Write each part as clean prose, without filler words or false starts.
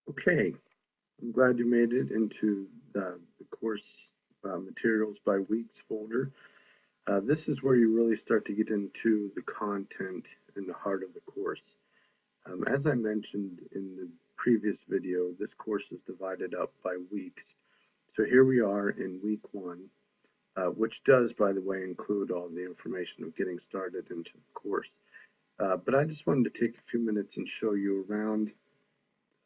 Okay, I'm glad you made it into the course materials by weeks folder. This is where you really start to get into the content and the heart of the course. As I mentioned in the previous video, this course is divided up by weeks. So here we are in week 1, which does, by the way, include all the information of getting started into the course. But I just wanted to take a few minutes and show you around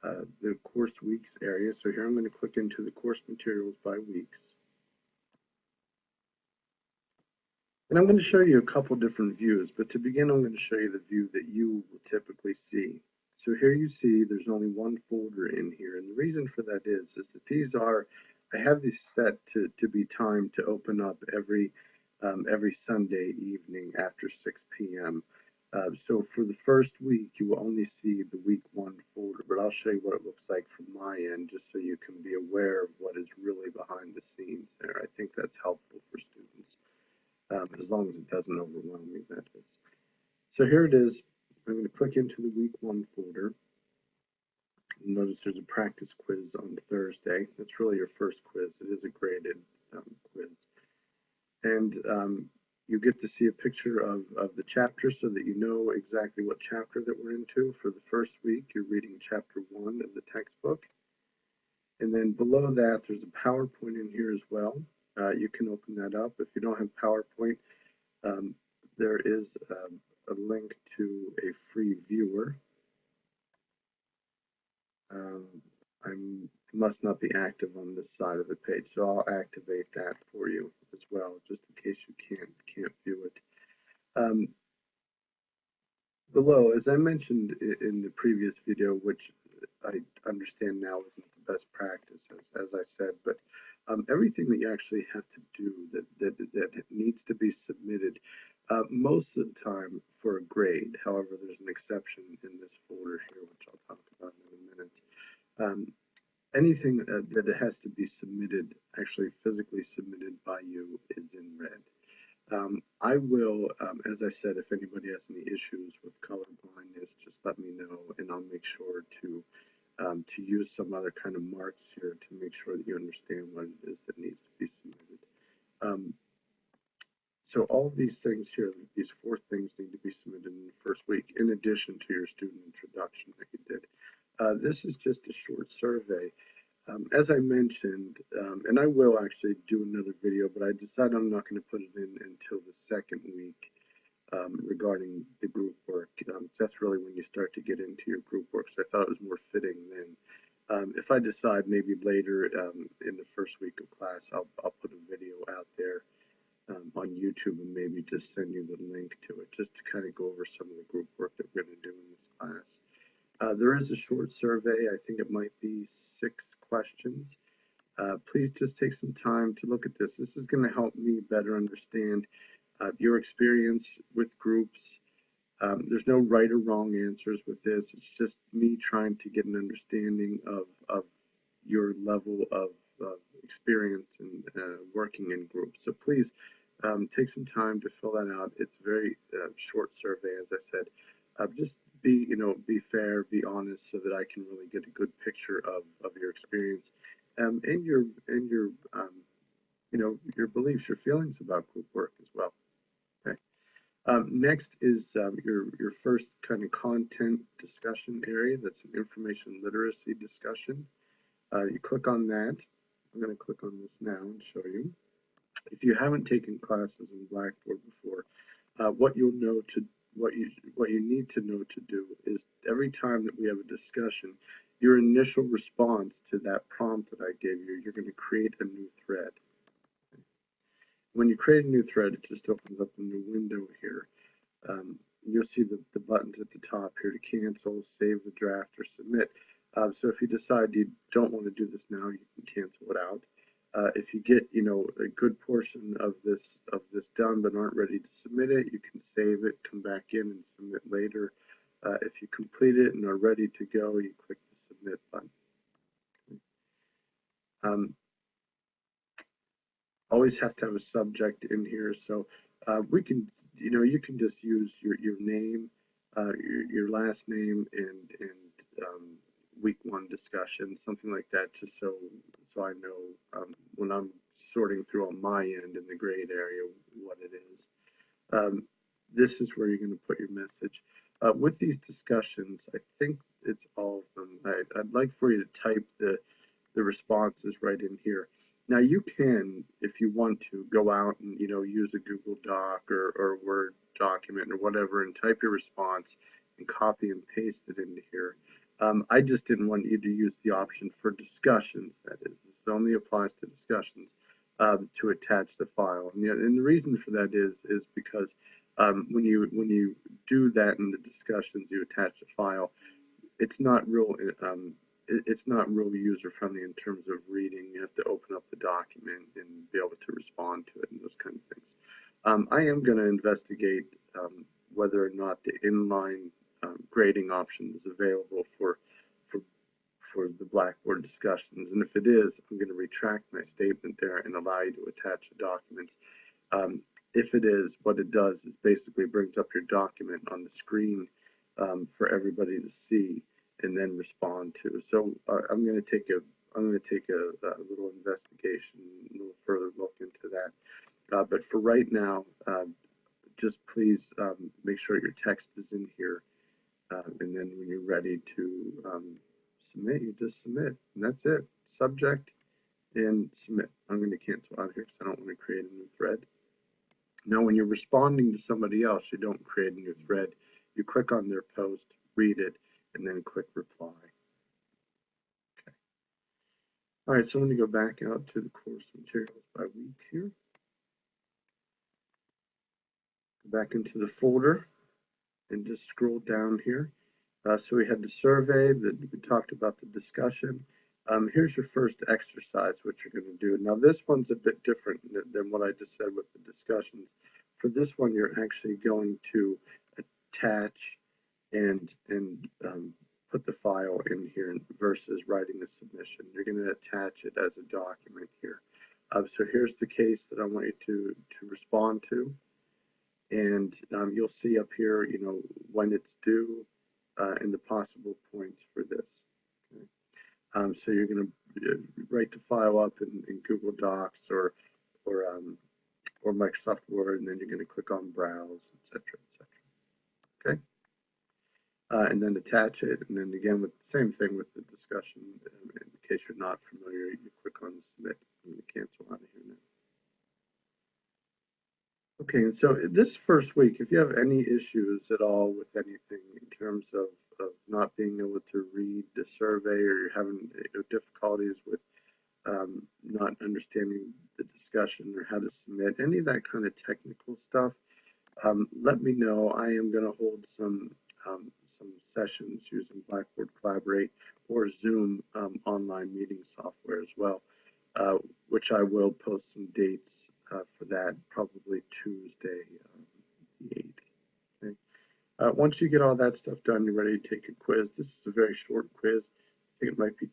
the course weeks area. So here I'm going to click into the course materials by weeks. And I'm going to show you a couple different views, but to begin I'm going to show you the view that you will typically see. So here you see there's only one folder in here, and the reason for that is that these are, I have these set to be timed to open up every Sunday evening after 6 p.m. So for the first week, you will only see the week 1 folder, but I'll show you what it looks like from my end, just so you can be aware of what is really behind the scenes there. I think that's helpful for students, as long as it doesn't overwhelm me, that is. So here it is. I'm going to click into the week 1 folder. Notice there's a practice quiz on Thursday. That's really your first quiz. It is a graded quiz. And you get to see a picture of the chapter so that you know exactly what chapter that we're into. For the first week, you're reading chapter 1 of the textbook. And then below that, there's a PowerPoint in here as well. You can open that up. If you don't have PowerPoint, there is a link to a free viewer. I must not be active on this side of the page, so I'll activate that for you as well, just in case you can't view it. Below, as I mentioned in the previous video, which I understand now isn't the best practice, as I said, but everything that you actually have to do that needs to be submitted, most of the time for a grade. However, there's an exception in this folder here, which I'll talk about in a minute. Anything that has to be submitted, actually physically submitted by you, is in red. I will, as I said, if anybody has any issues with color blindness, just let me know, and I'll make sure to use some other kind of marks here to make sure that you understand what it is that needs to be submitted. So all of these things here, these 4 things need to be submitted in the first week, in addition to your student introduction that you did. This is just a short survey. As I mentioned, and I will actually do another video, but I decided I'm not going to put it in until the second week regarding the group work. That's really when you start to get into your group work, so I thought it was more fitting then. If I decide maybe later in the first week of class, I'll put a video out there on YouTube and maybe just send you the link to it, just to kind of go over some of the group work that we're going to do in this class. There is a short survey. I think it might be 6 questions. Please just take some time to look at this. This is going to help me better understand your experience with groups. There's no right or wrong answers with this. It's just me trying to get an understanding of your level of experience in working in groups. So please take some time to fill that out. It's a very short survey, as I said. Just be fair, be honest, so that I can really get a good picture of your experience and your your beliefs, your feelings about group work as well. Okay. Next is your first kind of content discussion area. That's an information literacy discussion. You click on that. I'm going to click on this now and show you. If you haven't taken classes in Blackboard before, what you need to know to do is every time that we have a discussion, your initial response to that prompt that I gave you, you're going to create a new thread. When you create a new thread, it just opens up a new window here. You'll see the buttons at the top here to cancel, save the draft, or submit. So if you decide you don't want to do this now, you can cancel it out. If you get a good portion of this done but aren't ready to submit it, you can save it, come back in and submit later. If you complete it and are ready to go, you click the submit button. Always have to have a subject in here, so we can you can just use your name your last name and week one discussion, something like that, just so I know when I'm sorting through on my end in the grade area what it is. This is where you're going to put your message. With these discussions, I think it's all of them. I'd like for you to type the responses right in here. Now you can, if you want to, go out and use a Google Doc or Word document or whatever and type your response and copy and paste it into here. I just didn't want you to use the option for discussions. That is, this only applies to discussions to attach the file. And the reason for that is because when you do that in the discussions, you attach the file. It's not real. It's not real user friendly in terms of reading. You have to open up the document and be able to respond to it and those kind of things. I am going to investigate whether or not the inline grading option is available for the Blackboard discussions, and if it is, I'm going to retract my statement there and allow you to attach the documents. If it is, what it does is basically brings up your document on the screen for everybody to see and then respond to. So I'm going to take a little investigation, a little further look into that. But for right now, just please make sure your text is in here, and then when you're ready to submit, you just submit, and that's it. Subject and submit. I'm going to cancel out here because I don't want to create a new thread. Now, when you're responding to somebody else, you don't create a new thread. You click on their post, read it, and then click reply. Okay. All right, so I'm going to go back out to the course materials by week here. Go back into the folder and just scroll down here. So we had the survey, we talked about the discussion. Here's your first exercise, what you're going to do. Now this one's a bit different than what I just said with the discussions. For this one, you're actually going to attach and put the file in here versus writing a submission. You're going to attach it as a document here. So here's the case that I want you to respond to. And you'll see up here, when it's due and the possible points for this. Okay. So you're going to write the file up in Google Docs or Microsoft Word, and then you're going to click on Browse, etc., etc. Okay. And then attach it, and then again with the same thing with the discussion. In case you're not familiar, you click on Submit. I'm going to cancel out of here now. Okay, and so this first week, if you have any issues at all with anything in terms of not being able to read the survey, or you're having difficulties with not understanding the discussion or how to submit, any of that kind of technical stuff, let me know. I am going to hold some sessions using Blackboard Collaborate or Zoom online meeting software as well, which I will post some dates for that, probably Tuesday, the 8th. Okay. Once you get all that stuff done, you're ready to take a quiz. This is a very short quiz. I think it might be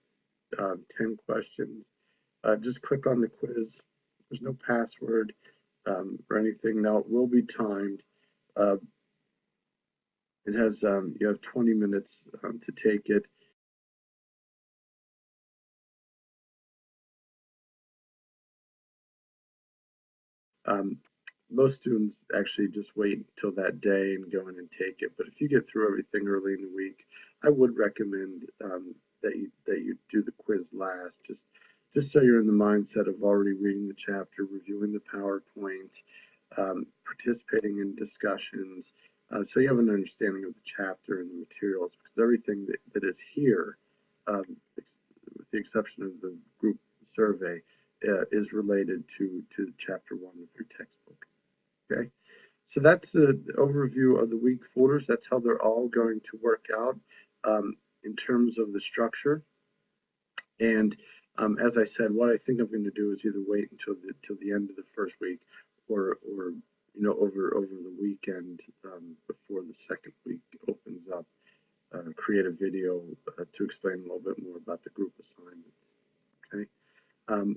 10 questions. Just click on the quiz. There's no password or anything. Now, it will be timed. It has, you have 20 minutes to take it. Most students actually just wait until that day and go in and take it. But if you get through everything early in the week, I would recommend that you do the quiz last, just so you're in the mindset of already reading the chapter, reviewing the PowerPoint, participating in discussions, so you have an understanding of the chapter and the materials. Because everything that is here, with the exception of the group survey, is related to chapter 1 of your textbook. Okay, so that's the overview of the week folders. That's how they're all going to work out in terms of the structure. And as I said, what I think I'm going to do is either wait until the end of the first week, or over the weekend before the second week opens up, create a video to explain a little bit more about the group assignments. Okay.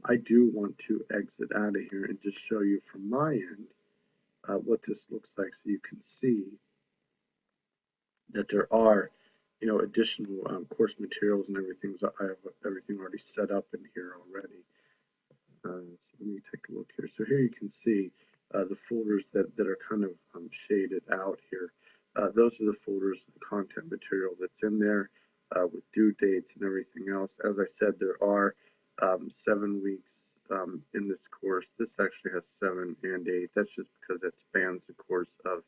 I do want to exit out of here and just show you from my end what this looks like, so you can see that there are, additional course materials and everything. So I have everything already set up in here already. So let me take a look here. So here you can see the folders that are kind of shaded out here. Those are the folders, the content material that's in there with due dates and everything else. As I said, there are 7 weeks in this course. This actually has 7 and 8. That's just because it spans the course of,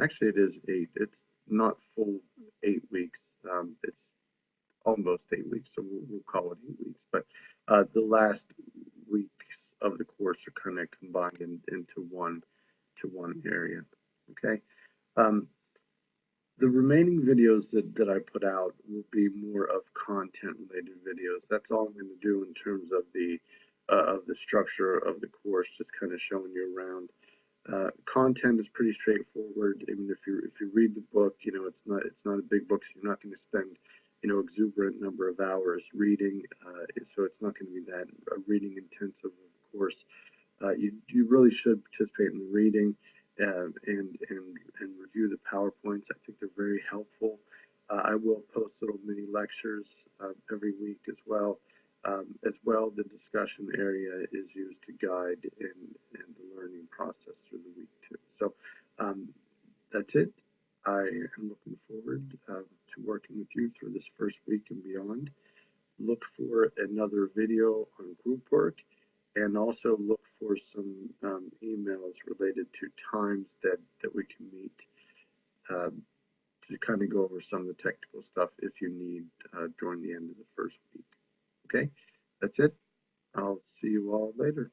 actually it is 8. It's not full 8 weeks. It's almost 8 weeks, so we'll call it 8 weeks. But the last weeks of the course are kind of combined into one area. Okay. Um, the remaining videos that I put out will be more of content related videos. That's all I'm going to do in terms of the structure of the course, just kind of showing you around. Content is pretty straightforward. Even if you read the book, it's not a big book, so you're not going to spend exuberant number of hours reading. So it's not going to be that reading intensive of course. You really should participate in the reading and review the PowerPoints. I think they're very helpful. I will post little mini lectures every week as well. The discussion area is used to guide and the learning process through the week too. So that's it. I am looking forward to working with you through this first week and beyond. Look for another video on group work, and also look for some emails related to times that we can meet to kind of go over some of the technical stuff if you need during the end of the first week. Okay, that's it. I'll see you all later.